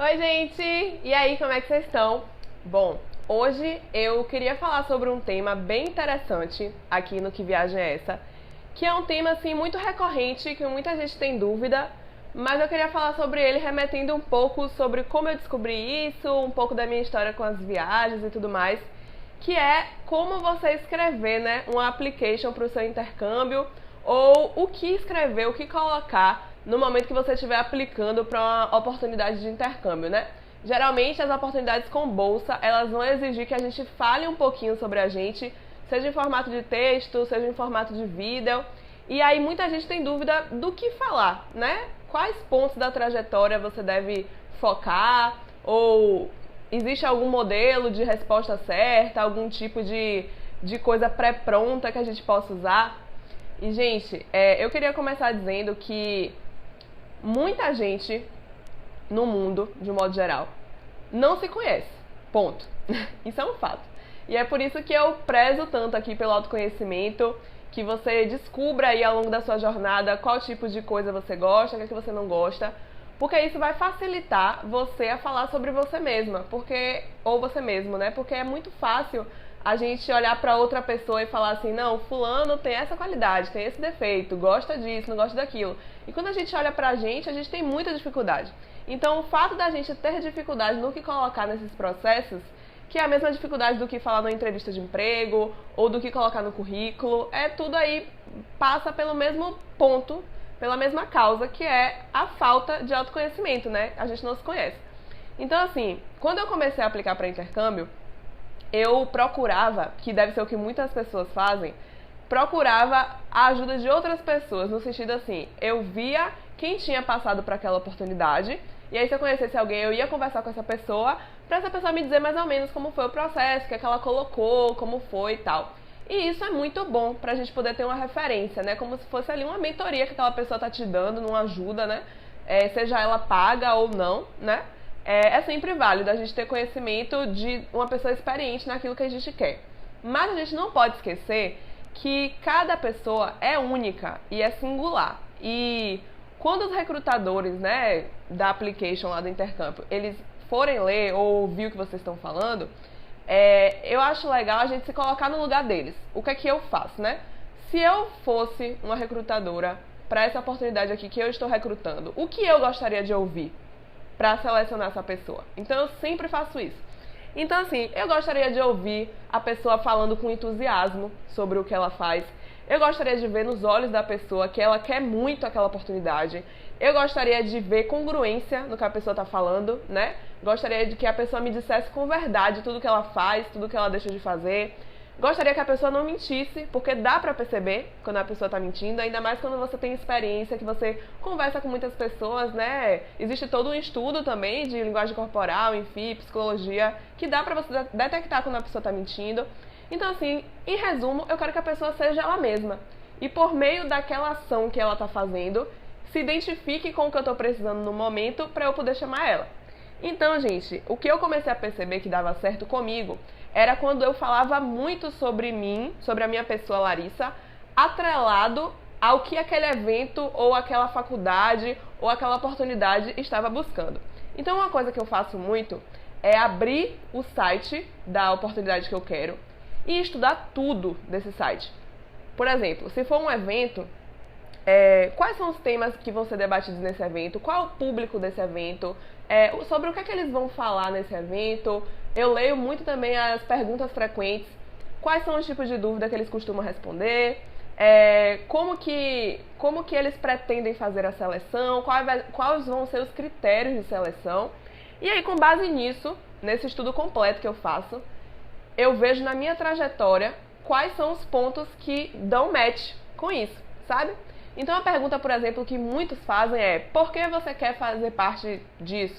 Oi, gente! E aí, como é que vocês estão? Bom, hoje eu queria falar sobre um tema bem interessante aqui no Que Viagem é Essa, que é um tema assim muito recorrente, que muita gente tem dúvida, mas eu queria falar sobre ele remetendo um pouco sobre como eu descobri isso, um pouco da minha história com as viagens e tudo mais, que é como você escrever, né, uma application para o seu intercâmbio, ou o que escrever, o que colocar no momento que você estiver aplicando para uma oportunidade de intercâmbio, né? Geralmente as oportunidades com bolsa, elas vão exigir que a gente fale um pouquinho sobre a gente, seja em formato de texto, seja em formato de vídeo. E aí muita gente tem dúvida do que falar, né? Quais pontos da trajetória você deve focar, ou existe algum modelo de resposta certa, algum tipo de coisa pré-pronta que a gente possa usar. E, gente, eu queria começar dizendo que muita gente no mundo, de um modo geral, não se conhece. Ponto. Isso é um fato. E é por isso que eu prezo tanto aqui pelo autoconhecimento, que você descubra aí ao longo da sua jornada qual tipo de coisa você gosta, o que você não gosta, porque isso vai facilitar você a falar sobre você mesma, ou você mesmo, né? Porque é muito fácil a gente olhar para outra pessoa e falar assim, não, fulano tem essa qualidade, tem esse defeito, gosta disso, não gosta daquilo. E quando a gente olha pra gente, a gente tem muita dificuldade. Então, o fato da gente ter dificuldade no que colocar nesses processos, que é a mesma dificuldade do que falar numa entrevista de emprego, ou do que colocar no currículo, tudo aí passa pelo mesmo ponto, pela mesma causa, que é a falta de autoconhecimento, né? A gente não se conhece. Então, assim, quando eu comecei a aplicar para intercâmbio, eu procurava, que deve ser o que muitas pessoas fazem, procurava a ajuda de outras pessoas, no sentido assim, eu via quem tinha passado por aquela oportunidade, e aí se eu conhecesse alguém, eu ia conversar com essa pessoa, pra essa pessoa me dizer mais ou menos como foi o processo, o que é que ela colocou, como foi e tal. E isso é muito bom pra gente poder ter uma referência, né? Como se fosse ali uma mentoria que aquela pessoa tá te dando, uma ajuda, né? Seja ela paga ou não, né? É sempre válido a gente ter conhecimento de uma pessoa experiente naquilo que a gente quer. Mas a gente não pode esquecer que cada pessoa é única e é singular. E quando os recrutadores, né, da application lá do intercâmbio, eles forem ler ou ouvir o que vocês estão falando, eu acho legal a gente se colocar no lugar deles. O que é que eu faço, né? Se eu fosse uma recrutadora para essa oportunidade aqui que eu estou recrutando, o que eu gostaria de ouvir para selecionar essa pessoa? Então eu sempre faço isso. Então, assim, eu gostaria de ouvir a pessoa falando com entusiasmo sobre o que ela faz. Eu gostaria de ver nos olhos da pessoa que ela quer muito aquela oportunidade. Eu gostaria de ver congruência no que a pessoa está falando, né? Gostaria de que a pessoa me dissesse com verdade tudo que ela faz, tudo que ela deixa de fazer. Gostaria que a pessoa não mentisse, porque dá pra perceber quando a pessoa tá mentindo, ainda mais quando você tem experiência, que você conversa com muitas pessoas, né? Existe todo um estudo também de linguagem corporal, enfim, psicologia, que dá pra você detectar quando a pessoa tá mentindo. Então, assim, em resumo, eu quero que a pessoa seja ela mesma. E por meio daquela ação que ela tá fazendo, se identifique com o que eu tô precisando no momento pra eu poder chamar ela. Então, gente, o que eu comecei a perceber que dava certo comigo era quando eu falava muito sobre mim, sobre a minha pessoa Larissa, atrelado ao que aquele evento ou aquela faculdade ou aquela oportunidade estava buscando. Então, uma coisa que eu faço muito é abrir o site da oportunidade que eu quero e estudar tudo desse site. Por exemplo, se for um evento, quais são os temas que vão ser debatidos nesse evento, qual é o público desse evento, sobre o que é que eles vão falar nesse evento. Eu leio muito também as perguntas frequentes, quais são os tipos de dúvida que eles costumam responder, como que eles pretendem fazer a seleção, quais vão ser os critérios de seleção. E aí, com base nisso, nesse estudo completo que eu faço, eu vejo na minha trajetória quais são os pontos que dão match com isso, sabe? Então a pergunta, por exemplo, que muitos fazem é: por que você quer fazer parte disso?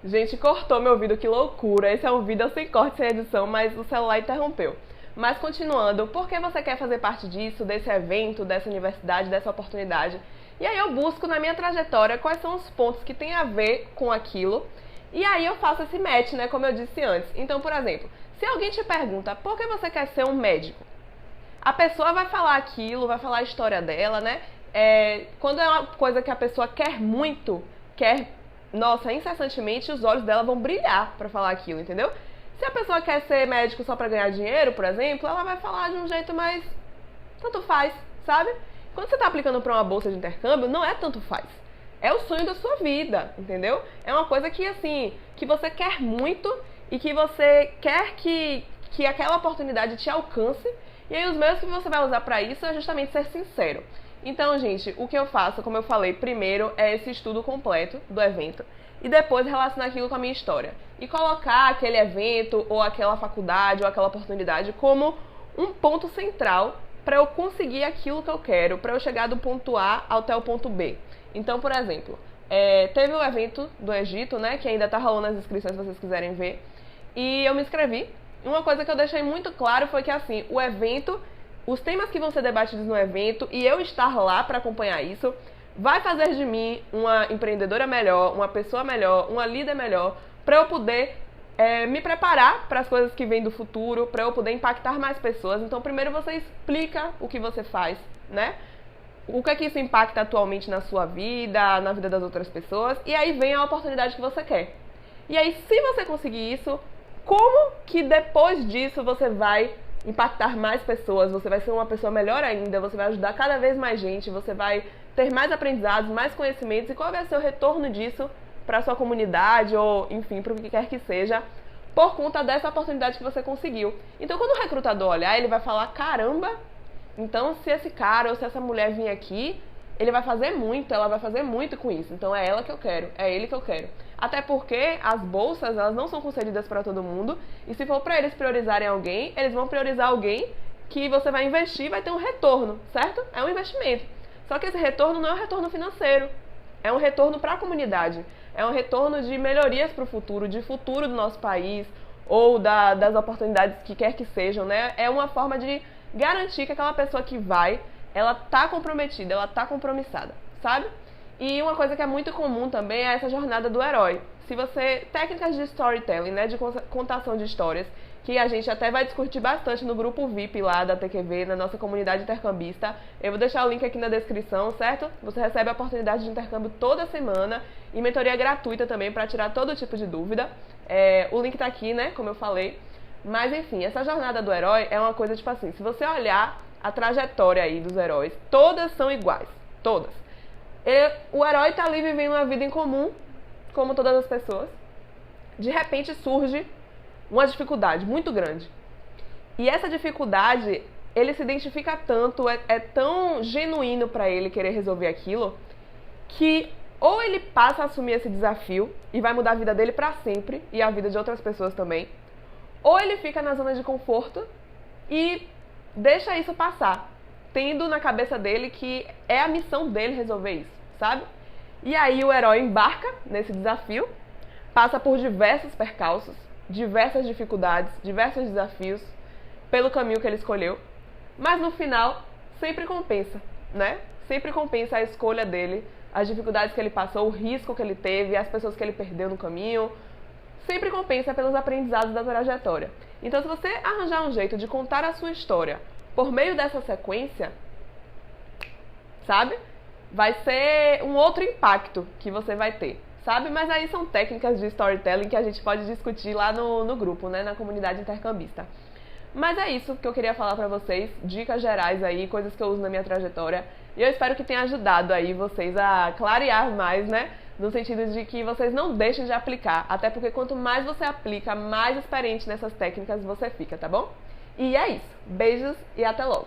Gente, cortou meu vídeo, que loucura. Esse é um vídeo sem corte, sem edição, mas o celular interrompeu. Mas continuando, por que você quer fazer parte disso, desse evento, dessa universidade, dessa oportunidade? E aí eu busco na minha trajetória quais são os pontos que tem a ver com aquilo. E aí eu faço esse match, né, como eu disse antes. Então, por exemplo, se alguém te pergunta por que você quer ser um médico, a pessoa vai falar aquilo, vai falar a história dela, né? Quando é uma coisa que a pessoa quer muito, quer nossa, incessantemente os olhos dela vão brilhar pra falar aquilo, entendeu? Se a pessoa quer ser médico só pra ganhar dinheiro, por exemplo, ela vai falar de um jeito mais tanto faz, sabe? Quando você tá aplicando pra uma bolsa de intercâmbio, não é tanto faz. É o sonho da sua vida, entendeu? É uma coisa que, assim, que você quer muito e que você quer que aquela oportunidade te alcance. E aí os meios que você vai usar pra isso é justamente ser sincero. Então, gente, o que eu faço, como eu falei, primeiro é esse estudo completo do evento e depois relacionar aquilo com a minha história. E colocar aquele evento, ou aquela faculdade, ou aquela oportunidade como um ponto central para eu conseguir aquilo que eu quero, para eu chegar do ponto A até o ponto B. Então, por exemplo, teve o evento do Egito, né, que ainda tá rolando as inscrições se vocês quiserem ver, e eu me inscrevi. Uma coisa que eu deixei muito claro foi que, assim, o evento, os temas que vão ser debatidos no evento e eu estar lá para acompanhar isso, vai fazer de mim uma empreendedora melhor, uma pessoa melhor, uma líder melhor, para eu poder me preparar para as coisas que vêm do futuro, para eu poder impactar mais pessoas. Então, primeiro você explica o que você faz, né? O que é que isso impacta atualmente na sua vida, na vida das outras pessoas, e aí vem a oportunidade que você quer. E aí, se você conseguir isso, como que depois disso você vai impactar mais pessoas, você vai ser uma pessoa melhor ainda, você vai ajudar cada vez mais gente, você vai ter mais aprendizados, mais conhecimentos, e qual vai ser o retorno disso para a sua comunidade ou, enfim, para o que quer que seja, por conta dessa oportunidade que você conseguiu. Então, quando o recrutador olhar, ele vai falar, caramba, então se esse cara ou se essa mulher vir aqui, ele vai fazer muito, ela vai fazer muito com isso. Então é ela que eu quero, é ele que eu quero. Até porque as bolsas, elas não são concedidas para todo mundo, e se for para eles priorizarem alguém, eles vão priorizar alguém que você vai investir e vai ter um retorno, certo? É um investimento. Só que esse retorno não é um retorno financeiro, é um retorno para a comunidade, é um retorno de melhorias para o futuro, de futuro do nosso país, ou das oportunidades que quer que sejam, né? É uma forma de garantir que aquela pessoa que vai, ela tá comprometida, ela tá compromissada, sabe? E uma coisa que é muito comum também é essa jornada do herói. Se você... Técnicas de storytelling, né? De contação de histórias, que a gente até vai discutir bastante no grupo VIP lá da TQV, na nossa comunidade intercambista. Eu vou deixar o link aqui na descrição, certo? Você recebe a oportunidade de intercâmbio toda semana e mentoria gratuita também para tirar todo tipo de dúvida. O link tá aqui, né? Como eu falei. Mas enfim, essa jornada do herói é uma coisa tipo assim, se você olhar a trajetória aí dos heróis, todas são iguais, todas. O herói tá ali vivendo uma vida em comum, como todas as pessoas. De repente surge uma dificuldade muito grande. E essa dificuldade, ele se identifica tanto, é tão genuíno pra ele querer resolver aquilo, que ou ele passa a assumir esse desafio e vai mudar a vida dele pra sempre, e a vida de outras pessoas também, ou ele fica na zona de conforto e deixa isso passar, tendo na cabeça dele que é a missão dele resolver isso, sabe? E aí o herói embarca nesse desafio, passa por diversos percalços, diversas dificuldades, diversos desafios pelo caminho que ele escolheu, mas no final sempre compensa, né? Sempre compensa a escolha dele, as dificuldades que ele passou, o risco que ele teve, as pessoas que ele perdeu no caminho, sempre compensa pelos aprendizados da trajetória. Então, se você arranjar um jeito de contar a sua história por meio dessa sequência, sabe? Vai ser um outro impacto que você vai ter, sabe? Mas aí são técnicas de storytelling que a gente pode discutir lá no grupo, né? Na comunidade intercambista. Mas é isso que eu queria falar pra vocês, dicas gerais aí, coisas que eu uso na minha trajetória. E eu espero que tenha ajudado aí vocês a clarear mais, né? No sentido de que vocês não deixem de aplicar, até porque quanto mais você aplica, mais experiente nessas técnicas você fica, tá bom? E é isso. Beijos e até logo!